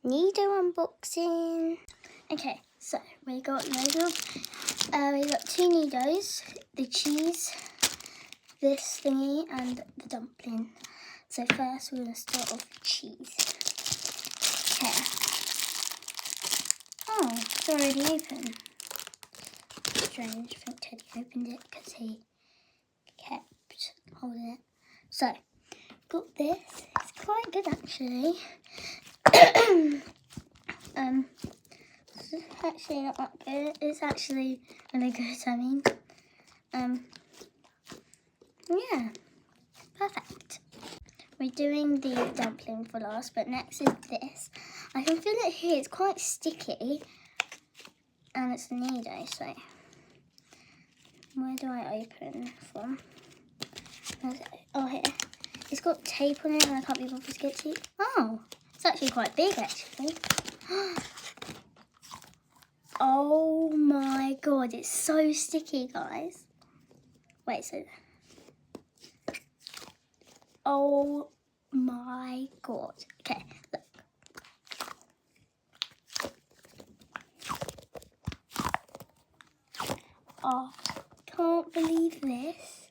Nido unboxing. Okay, so we got two Nidos, the cheese, this thingy, and the dumpling. So first we're going to start off with cheese. Okay. Oh, it's already open. Strange, I think Teddy opened it because he kept holding it. So, got this. It's quite good actually. It's actually not that good. It's actually really good, I mean. Yeah, perfect. We're doing the dumpling for last, but next is this. I can feel it here, it's quite sticky. And it's the Nido, so where do I open from? Oh, here. It's got tape on it and I can't be bothered to get to. Oh, it's actually quite big actually. Oh my god, it's so sticky, guys. Wait, so... Oh my god. Okay, look. Oh, can't believe this.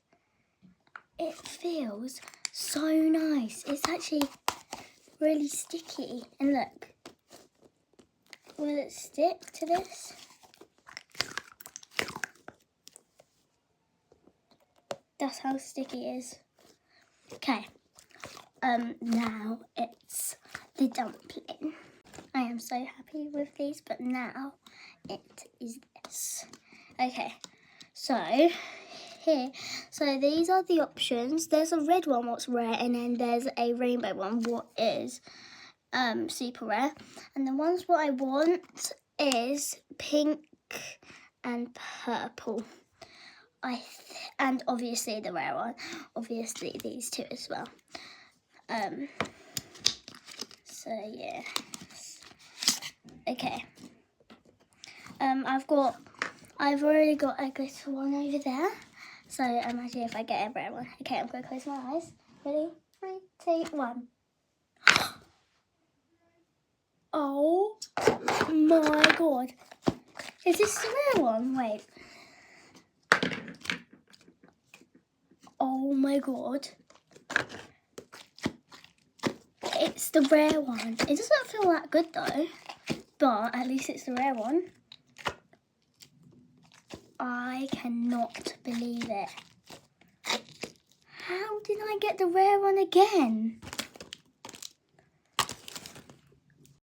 It feels so nice. It's actually really sticky. And look. Will it stick to this? That's how sticky it is. Okay. Now it's the dumpling. I am so happy with these, but now it is this. Okay, so here, so these are the options. There's a red one, what's rare, and then there's a rainbow one, what is super rare. And the ones what I want is pink and purple. And obviously the rare one, obviously these two as well. So yeah. Okay. I've already got a glitter one over there. So imagine if I get a rare one. Okay, I'm gonna close my eyes. Ready? 3, 2, 1. Oh my god. Is this the rare one? Wait. Oh my god. It's the rare one. It doesn't feel that good though. But at least it's the rare one. I cannot believe it. How did I get the rare one again?